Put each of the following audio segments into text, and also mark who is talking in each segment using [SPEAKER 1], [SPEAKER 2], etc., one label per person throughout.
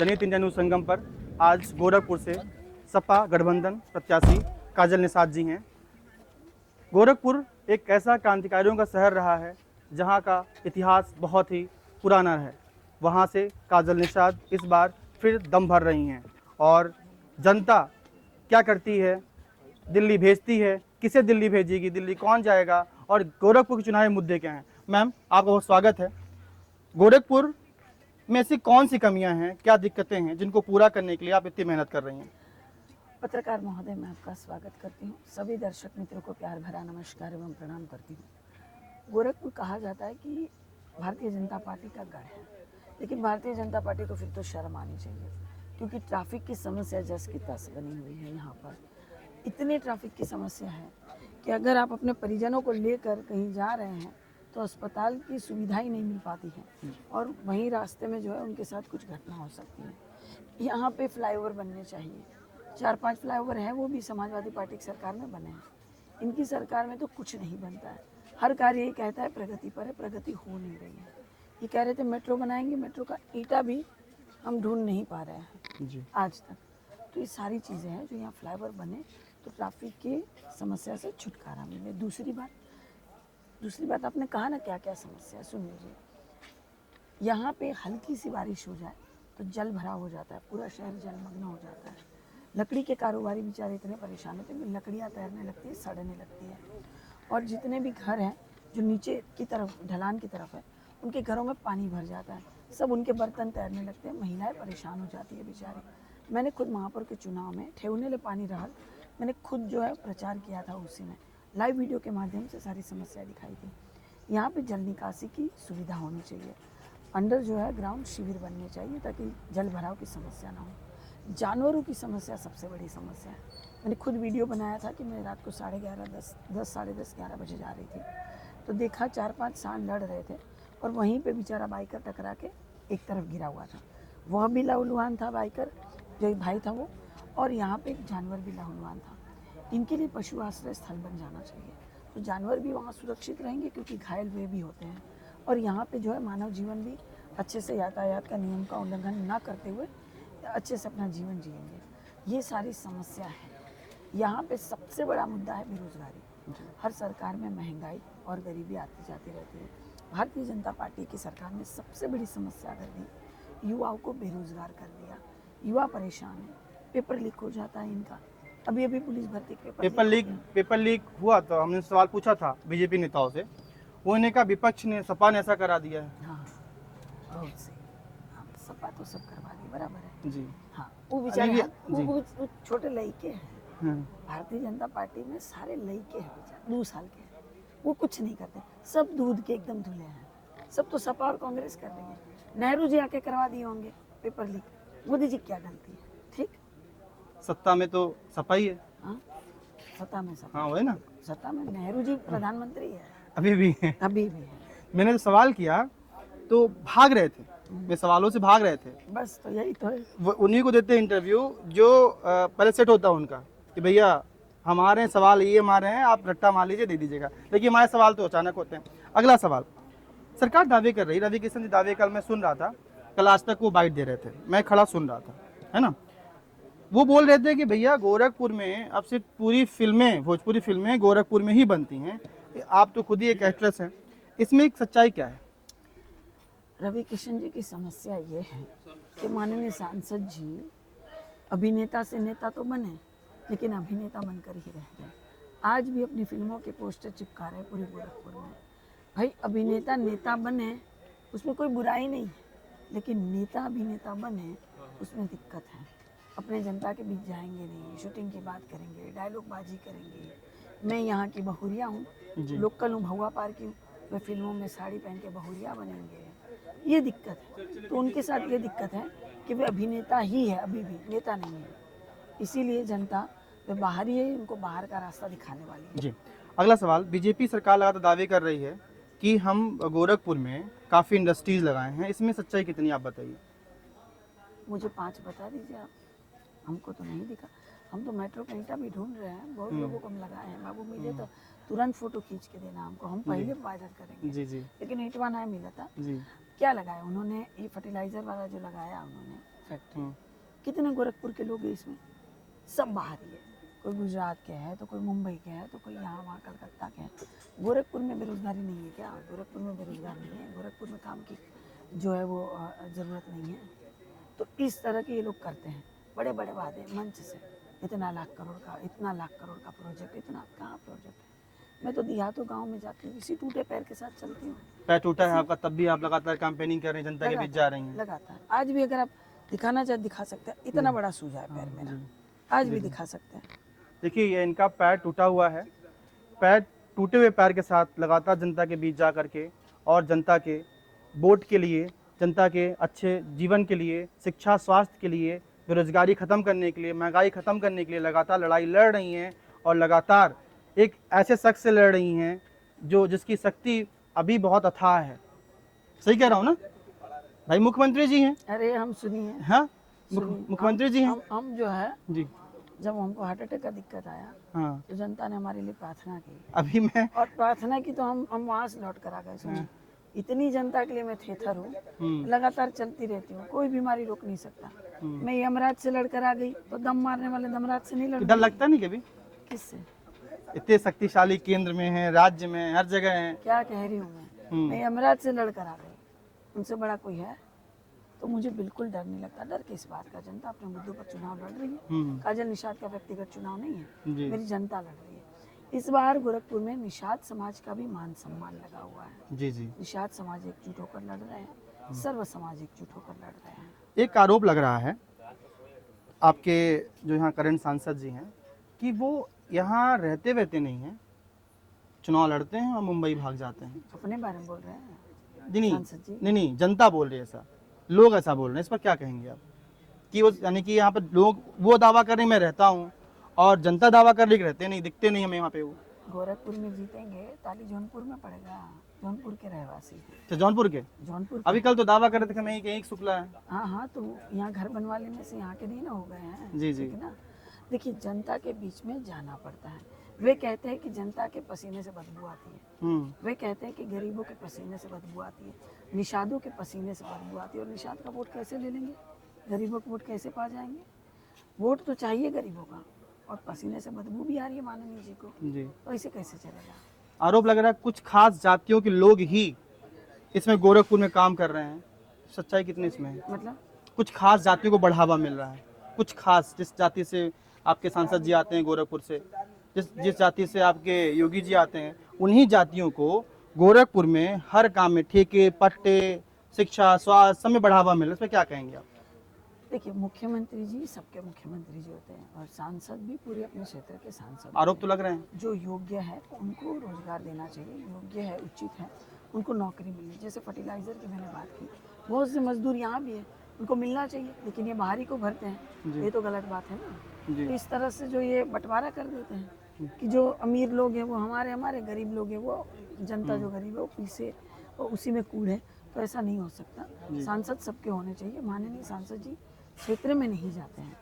[SPEAKER 1] जनहित India news संगम पर आज गोरखपुर से सपा गठबंधन प्रत्याशी काजल निषाद जी हैं। गोरखपुर एक ऐसा क्रांतिकारियों का शहर रहा है जहां का इतिहास बहुत ही पुराना है। वहां से काजल निषाद इस बार फिर दम भर रही हैं और जनता क्या करती है, दिल्ली भेजती है, किसे दिल्ली भेजेगी, दिल्ली कौन जाएगा और गोरखपुर के चुनावी मुद्दे क्या हैं। मैम, आपका बहुत स्वागत है। गोरखपुर में ऐसी कौन सी कमियां हैं, क्या दिक्कतें हैं जिनको पूरा करने के लिए आप इतनी मेहनत कर रही हैं?
[SPEAKER 2] पत्रकार महोदय, मैं आपका स्वागत करती हूँ। सभी दर्शक मित्रों को प्यार भरा नमस्कार एवं प्रणाम करती हूँ। गोरखपुर कहा जाता है कि भारतीय जनता पार्टी का गढ़ है, लेकिन भारतीय जनता पार्टी को फिर तो शर्म आनी चाहिए, क्योंकि ट्रैफिक की समस्या जस की तस बनी हुई है। यहाँ पर इतनी ट्रैफिक की समस्या है कि अगर आप अपने परिजनों को लेकर कहीं जा रहे हैं तो अस्पताल की सुविधा ही नहीं मिल पाती है और वहीं रास्ते में जो है उनके साथ कुछ घटना हो सकती है। यहाँ पे फ्लाईओवर बनने चाहिए, 4-5 फ्लाईओवर हैं, वो भी समाजवादी पार्टी की सरकार में बने हैं। इनकी सरकार में तो कुछ नहीं बनता है। हर कार्य ये कहता है प्रगति पर है, प्रगति हो नहीं रही है। ये कह रहे थे मेट्रो बनाएंगे, मेट्रो का ईंटा भी हम ढूंढ नहीं पा रहे हैं
[SPEAKER 1] जी।
[SPEAKER 2] आज तक। तो ये सारी चीज़ें हैं जो यहाँ फ्लाईओवर बने तो ट्रैफिक की समस्या से छुटकारा मिले। दूसरी बात आपने कहा ना क्या क्या समस्या, सुन लीजिए। यहाँ पे हल्की सी बारिश हो जाए तो जल भरा हो जाता है, पूरा शहर जलमग्न हो जाता है। लकड़ी के कारोबारी बेचारे इतने परेशान होते हैं कि लकड़ियाँ तैरने लगती है, सड़ने लगती है। और जितने भी घर हैं जो नीचे की तरफ ढलान की तरफ है, उनके घरों में पानी भर जाता है, सब उनके बर्तन तैरने लगते हैं, महिलाएं परेशान हो जाती है बेचारी। मैंने खुद महापौर के चुनाव में ठेवने ले पानी रहल, मैंने खुद जो है प्रचार किया था, उसी में लाइव वीडियो के माध्यम से सारी समस्या दिखाई थी। यहाँ पे जल निकासी की सुविधा होनी चाहिए, अंडर जो है ग्राउंड शिविर बनने चाहिए ताकि जल भराव की समस्या ना हो। जानवरों की समस्या सबसे बड़ी समस्या है। मैंने खुद वीडियो बनाया था कि मैं रात को 11:30, 10, साढ़े 10, 11 बजे जा रही थी, तो देखा 4-5 सांड लड़ रहे थे और वहीं पे बेचारा बाइकर टकरा के एक तरफ गिरा हुआ था। वह भी लहूलुहान था बाइकर, जो एक भाई था वो, और यहाँ पे एक जानवर भी लहूलुहान था। इनके लिए पशु आश्रय स्थल बन जाना चाहिए, तो जानवर भी वहाँ सुरक्षित रहेंगे, क्योंकि घायल वे भी होते हैं। और यहाँ पे जो है मानव जीवन भी अच्छे से यातायात का नियम का उल्लंघन ना करते हुए अच्छे से अपना जीवन जिएंगे। ये सारी समस्या है। यहाँ पे सबसे बड़ा मुद्दा है बेरोजगारी। हर सरकार में महंगाई और गरीबी आती जाती रहती है। भारतीय जनता पार्टी की सरकार ने सबसे बड़ी समस्या कर दी, युवाओं को बेरोजगार कर दिया। युवा परेशान है, पेपर लीक हो जाता है इनका। अभी अभी पुलिस भर्ती
[SPEAKER 1] पेपर लीक हुआ तो हमने सवाल पूछा था बीजेपी नेताओं से, उन्होंने कहा विपक्ष ने, सपा ने ऐसा करा दिया है।
[SPEAKER 2] हाँ, बहुत सही। हाँ, सपा तो सब करवा दी, बराबर है
[SPEAKER 1] जी।
[SPEAKER 2] हाँ। वो बेचारे
[SPEAKER 1] जी।
[SPEAKER 2] वो छोटे लड़के हैं।
[SPEAKER 1] हाँ।
[SPEAKER 2] भारतीय जनता पार्टी में सारे लड़के हैं बेचारे, 2 साल के हैं, वो कुछ नहीं करते, सब दूध के एकदम धुले हैं। सब तो सपा और कांग्रेस कर रही है। नेहरू जी आके करवा दिए होंगे पेपर लीक, मोदी जी क्या गलती है? ठीक,
[SPEAKER 1] सत्ता में तो सपा ही है।
[SPEAKER 2] हाँ, सत्ता में सपा,
[SPEAKER 1] हाँ, वही ना,
[SPEAKER 2] सत्ता में नेहरू जी प्रधानमंत्री है,
[SPEAKER 1] अभी भी है।
[SPEAKER 2] अभी भी है।
[SPEAKER 1] मैंने तो सवाल किया तो भाग रहे थे, वे सवालों से भाग रहे थे।
[SPEAKER 2] बस तो यही तो है।
[SPEAKER 1] वो उन्हीं को देते हैं इंटरव्यू जो पहले सेट होता है उनका कि भैया हमारे सवाल ये हमारे हैं, आप रट्टा मार लीजिए, दे दीजिएगा। लेकिन हमारे सवाल तो अचानक होते हैं। अगला सवाल, सरकार दावे कर रही, रवि किशन जी दावे कल मैं सुन रहा था, कल आज तक वो बाइट दे रहे थे, मैं खड़ा सुन रहा था, है ना। वो बोल रहे थे कि भैया गोरखपुर में अब सिर्फ पूरी फिल्में, भोजपुरी फिल्में गोरखपुर में ही बनती हैं। आप तो खुद ही एक एक्ट्रेस हैं, इसमें एक सच्चाई क्या है?
[SPEAKER 2] रवि किशन जी की समस्या ये है कि माननीय सांसद जी अभिनेता से नेता तो बने, लेकिन अभिनेता बनकर ही रह गए। आज भी अपनी फिल्मों के पोस्टर चिपका रहे पूरे गोरखपुर में। भाई, अभिनेता नेता बने उसमें कोई बुराई नहीं है, लेकिन नेता अभिनेता बने उसमें दिक्कत है। अपने जनता के बीच जाएंगे नहीं, शूटिंग की बात करेंगे, डायलॉग बाजी करेंगे। मैं यहाँ की बहुरिया हूँ, लोकल हूँ, भहुआ पार की हूँ, वे फिल्मों में साड़ी पहन के बहुरिया बनेंगे, ये दिक्कत है। तो उनके साथ ये दिक्कत है कि वे अभिनेता ही है, अभी भी नेता नहीं है। इसीलिए जनता वे बाहर ही है, उनको बाहर का रास्ता दिखाने वाली है।
[SPEAKER 1] जी। अगला सवाल, बीजेपी सरकार लगातार दावे कर रही है कि हम गोरखपुर में काफ़ी इंडस्ट्रीज लगाए हैं, इसमें सच्चाई कितनी, आप बताइए।
[SPEAKER 2] मुझे 5 बता दीजिए आप, हमको तो नहीं दिखा। हम तो मेट्रो का ईंटा भी ढूंढ रहे हैं, बहुत लोगों को हम लगाए हैं। बाबू मिले तो तुरंत फोटो खींच के देना हमको, हम पहले वायरल करेंगे।
[SPEAKER 1] जी।
[SPEAKER 2] लेकिन ईंटवा नहीं मिला था।
[SPEAKER 1] जी।
[SPEAKER 2] क्या लगाया उन्होंने? ये फर्टिलाइजर वाला जो लगाया उन्होंने, फैक्ट्री, कितने गोरखपुर के लोग हैं इसमें? सब बाहरी है, कोई गुजरात के है तो कोई मुंबई के है तो कोई यहाँ वहाँ कलकत्ता के हैं। गोरखपुर में बेरोजगारी नहीं है क्या? गोरखपुर में बेरोजगार नहीं है, गोरखपुर में काम की जो है वो ज़रूरत नहीं है। तो इस तरह के ये लोग करते हैं, बड़े बड़े वादे मंच से, इतना लाख करोड़ का, इतना लाख करोड़ का प्रोजेक्ट, इतना कहाँ प्रोजेक्ट है? मैं तो देहातों गाँव में जाती हूँ, इसी टूटे पैर के साथ चलती हूँ।
[SPEAKER 1] पैर टूटा है आपका, तब भी आप लगातार कैंपेनिंग कर रहे हैं, जनता के बीच जा रही हैं।
[SPEAKER 2] लगातार आज भी अगर आप दिखाना चाहे दिखा सकते हैं, इतना बड़ा सूजा है पैर मेरा, आज भी दिखा सकते हैं।
[SPEAKER 1] देखिए ये इनका पैर टूटा हुआ है, पैर टूटे हुए पैर के साथ लगातार जनता के बीच जा करके और जनता के वोट के लिए, जनता के अच्छे जीवन के लिए, शिक्षा स्वास्थ्य के लिए, बेरोजगारी ख़त्म करने के लिए, महंगाई ख़त्म करने के लिए लगातार लड़ाई लड़ रही हैं। और लगातार एक ऐसे शख्स से लड़ रही हैं जो जिसकी शक्ति अभी बहुत अथाह है। सही कह रहा हूँ ना भाई? मुख्यमंत्री जी हैं।
[SPEAKER 2] अरे हम सुनिए,
[SPEAKER 1] हाँ
[SPEAKER 2] सुनिए,
[SPEAKER 1] मुख्यमंत्री जी हैं
[SPEAKER 2] हम जो है,
[SPEAKER 1] जी।
[SPEAKER 2] जब हमको हार्ट अटैक का दिक्कत आया
[SPEAKER 1] हाँ
[SPEAKER 2] तो जनता ने हमारे लिए प्रार्थना की,
[SPEAKER 1] अभी मैं
[SPEAKER 2] और प्रार्थना की तो हम वहाँ से लौट कर आ गए। सुनिए, इतनी जनता के लिए मैं थेथर हूँ, लगातार चलती रहती हूँ, कोई बीमारी रोक नहीं सकता। मैं यमराज से लड़कर आ गई तो दम मारने वाले दमराज से नहीं लड़
[SPEAKER 1] डर लगता नहीं कभी?
[SPEAKER 2] किससे?
[SPEAKER 1] इतने शक्तिशाली केंद्र में है, राज्य में, हर जगह है।
[SPEAKER 2] क्या कह रही हूँ मैं यमराज से लड़कर आ गई, उनसे बड़ा कोई है? तो मुझे बिल्कुल डर नहीं लगता। डर किस बात का? जनता अपने मुद्दों पर चुनाव लड़ रही है, काजल निषाद का व्यक्तिगत चुनाव नहीं है, मेरी जनता लड़ रही है। इस बार गोरखपुर में निषाद समाज का भी मान सम्मान लगा हुआ है।
[SPEAKER 1] जी जी।
[SPEAKER 2] निषाद समाज एकजुट होकर लड़ रहे हैं, सर्व समाज एकजुट होकर लड़ रहे हैं।
[SPEAKER 1] एक आरोप लग रहा है आपके जो यहाँ करंट सांसद जी हैं कि वो यहाँ रहते वहते नहीं हैं, चुनाव लड़ते हैं और मुंबई भाग जाते हैं।
[SPEAKER 2] अपने बारे में बोल रहे हैं
[SPEAKER 1] जी नहीं
[SPEAKER 2] सांसद जी?
[SPEAKER 1] नहीं, जनता बोल रही है ऐसा, लोग ऐसा बोल रहे हैं। इस पर क्या कहेंगे आप? कि वो यानी कि यहाँ पर लोग वो दावा कर रहे हैं मैं रहता हूँ और जनता दावा कर रही है कि रहते नहीं, दिखते नहीं हमें यहाँ पे। वो
[SPEAKER 2] गोरखपुर में जीतेंगे, ताली जौनपुर में पड़ेगा, जौनपुर के रहवासी हैं।
[SPEAKER 1] अच्छा जौनपुर के?
[SPEAKER 2] जौनपुर
[SPEAKER 1] अभी कल तो दावा कर रहे थे कि मैं एक शुक्ला है।
[SPEAKER 2] हाँ हाँ, तो यहाँ घर बनवाने में से यहाँ के नहीं ना हो गए हैं।
[SPEAKER 1] जी जी।
[SPEAKER 2] ठीक है ना? देखिए, जनता के बीच में जाना पड़ता है। वे कहते हैं कि जनता के पसीने से बदबू आती है, वे कहते हैं कि गरीबों के पसीने से बदबू आती है, निषादों के पसीने से बदबू आती है। और निषाद का वोट कैसे ले लेंगे? गरीबों का वोट कैसे पा जाएंगे? वोट तो चाहिए गरीबों का, और पसीने से बदबू भी आ रही है माननीय जी को,
[SPEAKER 1] जी।
[SPEAKER 2] तो ऐसे कैसे चलेगा?
[SPEAKER 1] आरोप लग रहा है कुछ खास जातियों के लोग ही इसमें गोरखपुर में काम कर रहे हैं। सच्चाई कितनी इसमें है?
[SPEAKER 2] मतलब
[SPEAKER 1] कुछ खास जातियों को बढ़ावा मिल रहा है, कुछ खास जिस जाति से आपके सांसद जी आते हैं गोरखपुर से, जिस जाति से आपके योगी जी आते हैं, उन्हीं जातियों को गोरखपुर में हर काम में ठेके, पट्टे, शिक्षा, स्वास्थ्य सब में बढ़ावा मिल रहा है। इसमें क्या कहेंगे आप?
[SPEAKER 2] देखिए, मुख्यमंत्री जी सबके मुख्यमंत्री जी होते हैं, और सांसद भी पूरे अपने क्षेत्र के सांसद।
[SPEAKER 1] आरोप तो लग रहे हैं।
[SPEAKER 2] जो योग्य है उनको रोजगार देना चाहिए, योग्य है, उचित है, उनको नौकरी मिलनी। जैसे फर्टिलाइजर की मैंने बात की, बहुत से मजदूर यहाँ भी है, उनको मिलना चाहिए, लेकिन ये बाहरी को भरते हैं, ये तो गलत बात है ना। तो इस तरह से जो ये बंटवारा कर देते हैं कि जो अमीर लोग हैं वो हमारे, गरीब लोग हैं वो, जनता जो गरीब है वो पीछे, और उसी में कूड़ है, तो ऐसा नहीं हो सकता। सांसद सबके होने चाहिए। माननीय सांसद जी क्षेत्र में नहीं जाते हैं,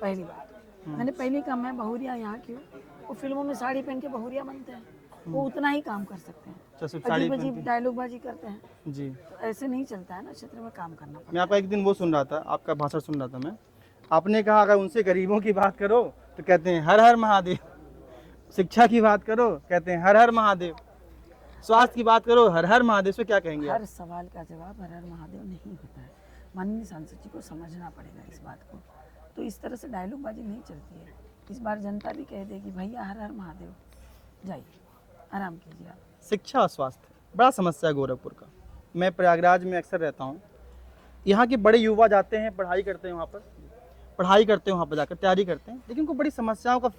[SPEAKER 2] पहली बात। मैंने पहले कहा, मैं बहुरिया यहाँ की हूँ, वो फिल्मों में साड़ी पहन के बहुरिया बनते हैं, वो उतना ही काम कर सकते हैं, अजीब अजीब डायलॉग बाजी करते हैं
[SPEAKER 1] जी।
[SPEAKER 2] तो ऐसे नहीं चलता है ना, क्षेत्र में काम करना पड़ता
[SPEAKER 1] मैं आपका एक दिन वो सुन रहा था, आपका भाषण सुन रहा था मैं, आपने कहा अगर उनसे गरीबों की बात करो तो कहते हैं हर हर महादेव, शिक्षा की बात करो कहते हैं हर हर महादेव, स्वास्थ्य की बात करो हर हर महादेव। से क्या कहेंगे
[SPEAKER 2] है।
[SPEAKER 1] आप?
[SPEAKER 2] हर सवाल का जवाब हर हर महादेव नहीं होता है। माननीय सांसद जी को समझना पड़ेगा इस बात को। तो इस तरह से डायलॉग बाजी नहीं चलती है। इस बार जनता भी कह देगी भैया हर हर महादेव, जाइए आराम कीजिए आप।
[SPEAKER 1] शिक्षा और स्वास्थ्य बड़ा समस्या है गोरखपुर का। मैं प्रयागराज में अक्सर रहता हूँ, यहाँ के बड़े युवा जाते हैं, पढ़ाई करते हैं, वहाँ पर पढ़ाई करते हैं, वहाँ पर जाकर तैयारी करते हैं, लेकिन उनको बड़ी समस्याओं का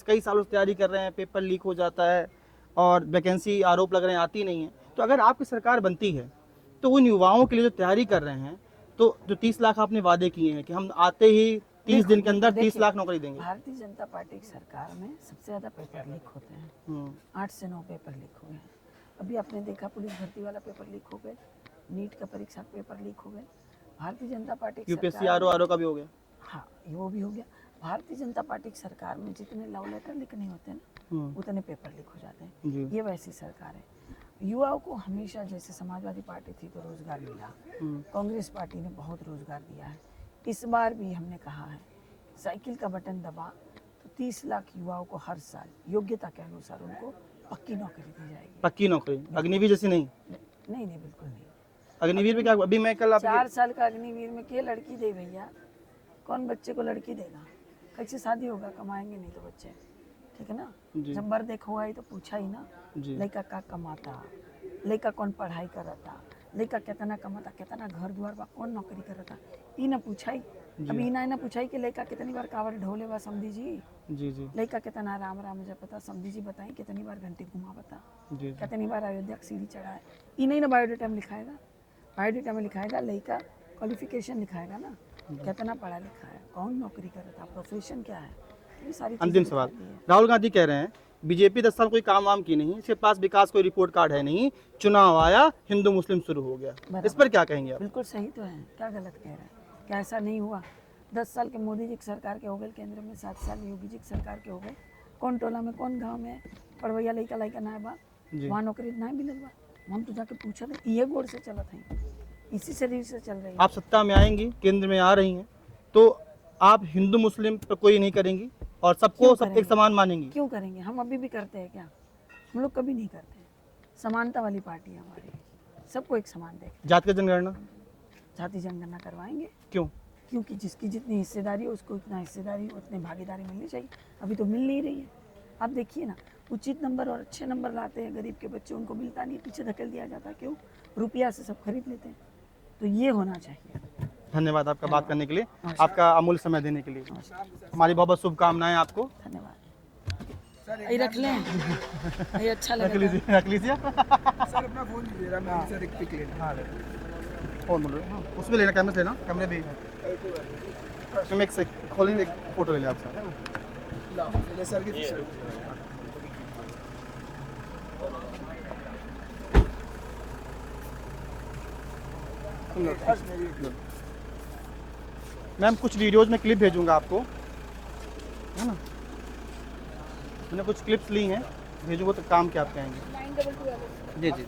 [SPEAKER 1] कई सालों से तैयारी कर रहे हैं, पेपर लीक हो जाता है और वैकेंसी आरोप लग रहे हैं आती नहीं है। तो अगर आपकी सरकार बनती है तो उन युवाओं के लिए जो तैयारी कर रहे हैं, तो जो 30 लाख आपने वादे किए हैं कि हम आते ही 30 दिन के अंदर 30 लाख नौकरी देंगे।
[SPEAKER 2] भारतीय जनता पार्टी की सरकार में सबसे ज़्यादा पेपर लीक होते हैं, 8 से 9 पेपर लीक हुए हैं। अभी आपने देखा पुलिस भर्ती वाला पेपर लीक हो गए, नीट का परीक्षा पेपर लीक हो गए। भारतीय जनता पार्टी की
[SPEAKER 1] यूपीएससी
[SPEAKER 2] सरकार
[SPEAKER 1] आरओ का भी हो गया।
[SPEAKER 2] हाँ, वो भी हो गया। भारतीय जनता पार्टी की सरकार में जितने लव लेटर लिखने होते हैं ना, उतने पेपर लीक हो जाते हैं। ये वैसी सरकार है। युवाओं को हमेशा, जैसे समाजवादी पार्टी थी तो रोजगार मिला, कांग्रेस पार्टी ने बहुत रोजगार दिया है, इस बार भी हमने कहा है साइकिल का बटन दबा तो 30 लाख युवाओं को हर साल योग्यता के अनुसार उनको पक्की नौकरी दी जाएगी।
[SPEAKER 1] पक्की नौकरी, अग्निवीर जैसी नहीं?
[SPEAKER 2] नहीं नहीं बिल्कुल नहीं।
[SPEAKER 1] अग्निवीर में क्या, अभी मैं कल आप
[SPEAKER 2] 4 साल का अग्निवीर में क्या लड़की दे भैया? कौन बच्चे को लड़की देगा? कैसे शादी होगा? कमाएंगे नहीं तो बच्चे, ठीक है ना।
[SPEAKER 1] जी।
[SPEAKER 2] जब बर देखो आई तो पूछा ही ना
[SPEAKER 1] जी।
[SPEAKER 2] लड़का का कमाता, लड़का कौन पढ़ाई करता, लड़का कितना कमाता, कितना घर द्वार बा, कौन नौकरी करता, ई ना पूछाई। अभी ई ना पूछाई कि लड़का कितनी बार कावड़ ढोले बा समझी जी,
[SPEAKER 1] जी जी
[SPEAKER 2] लड़का कितना राम राम जपता समझी जी, बताई कितनी बार घंटे घुमा बता,
[SPEAKER 1] जी
[SPEAKER 2] कितनी बार अयोध्या की सीढ़ी चढ़ा है। ई नहीं ना बायोडाटा में लिखाएगा, बायोडाटा में लिखाएगा लड़का क्वालिफिकेशन लिखाएगा ना, कितना पढ़ा लिखा है, कौन नौकरी करता, प्रोफेशन क्या है, ये सारी चीजें
[SPEAKER 1] अंतिम
[SPEAKER 2] लिखा
[SPEAKER 1] सवाल,
[SPEAKER 2] दी है।
[SPEAKER 1] राहुल गांधी कह रहे हैं बीजेपी 10 साल कोई काम वाम की नहीं, इसके पास विकास कोई रिपोर्ट कार्ड है नहीं, चुनाव आया हिंदू मुस्लिम शुरू हो गया, इस पर क्या कहेंगे आप?
[SPEAKER 2] बिल्कुल सही तो है, क्या गलत कह रहे हैं? क्या ऐसा नहीं हुआ? 10 साल के मोदी जी की सरकार के हो गए केंद्र में, 7 साल योगी जी की सरकार के हो गए। कौन टोला में कौन गांव में पढ़वैया लइका लइका ना बा,
[SPEAKER 1] जी।
[SPEAKER 2] वहाँ नौकरी ना मिलल बा। हम तो जाके पूछा था, ये गोड़ से चलत है, इसी शरीर से चल रही है।
[SPEAKER 1] आप सत्ता में आएंगी, केंद्र में आ रही हैं, तो आप हिंदू मुस्लिम पर कोई नहीं करेंगी और सबको
[SPEAKER 2] क्यों
[SPEAKER 1] सब एक
[SPEAKER 2] करेंगे?
[SPEAKER 1] समान मानेंगी?
[SPEAKER 2] क्यों करेंगे? हम अभी भी करते हैं क्या? हम लोग कभी नहीं करते। समानता वाली पार्टी है हमारी, सबको एक समान देखते।
[SPEAKER 1] जात का जनगणना
[SPEAKER 2] जाति जनगणना करवाएंगे,
[SPEAKER 1] क्यों?
[SPEAKER 2] क्योंकि जिसकी जितनी हिस्सेदारी हो उसको उतना हिस्सेदारी, उतनी भागीदारी मिलनी चाहिए। अभी तो मिल नहीं रही है। आप देखिए ना, उचित नंबर और अच्छे नंबर लाते हैं गरीब के बच्चे, उनको मिलता नहीं, पीछे धकेल दिया जाता है। क्यों? रुपया से सब खरीद लेते हैं। तो ये होना चाहिए।
[SPEAKER 1] धन्यवाद आपका बात करने के लिए, आपका अमूल्य समय देने के लिए। हमारी बहुत बहुत शुभकामनाएं आपको।
[SPEAKER 2] धन्यवाद। ये रख लें, ये अच्छा
[SPEAKER 1] रख
[SPEAKER 2] लगेगा।
[SPEAKER 1] लीजिए, रख लीजिए।
[SPEAKER 3] सर अपना फोन दीजिए, मैं सर एक पिक लेना।
[SPEAKER 1] हाँ फोन बोल रहे हो, उसमें लेना, कैमरे से लेना, कैमरे भी हम एक से खोलेंगे, एक फोटो ले लें आपसे।
[SPEAKER 3] ले सर की
[SPEAKER 1] मैम कुछ वीडियोज़ में क्लिप भेजूंगा आपको, है ना, मैंने कुछ क्लिप्स ली हैं, भेजूंगा तो काम क्या आप कहेंगे? जी जी।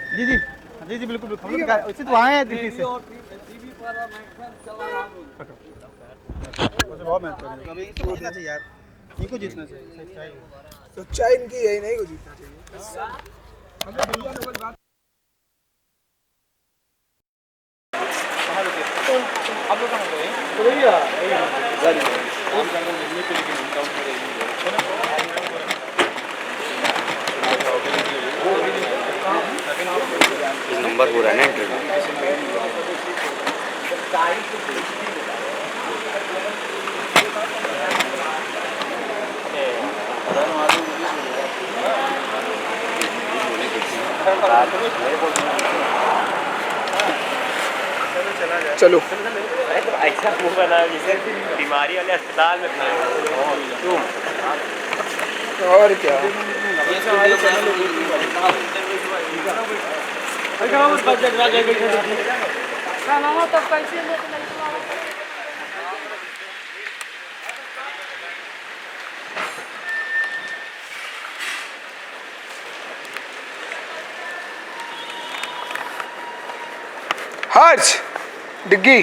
[SPEAKER 1] जी जी जी जी बिल्कुल बिल्कुल, हम लोग इसी तो आए हैं दिल्ली से। वैसे बहुत मेहनत कर रहे हैं, अभी इसको जीतना चाहिए यार, इनको जीतना चाहिए।
[SPEAKER 3] सच्चाई इनकी यही नहीं को जीतना चाहिए। हमें दुनिया में कोई बात
[SPEAKER 1] आप लोग कहाँ गए?
[SPEAKER 4] नंबर पूरा है ना इंटरव्यू।
[SPEAKER 3] चलो
[SPEAKER 4] ऐसा मुंह बना जैसे बीमारी वाले अस्पताल में
[SPEAKER 3] और क्या। हर्ष डिग्गी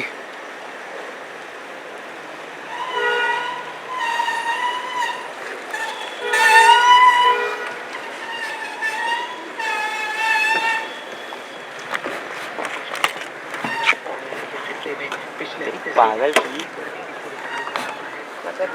[SPEAKER 4] पागल थी मतलब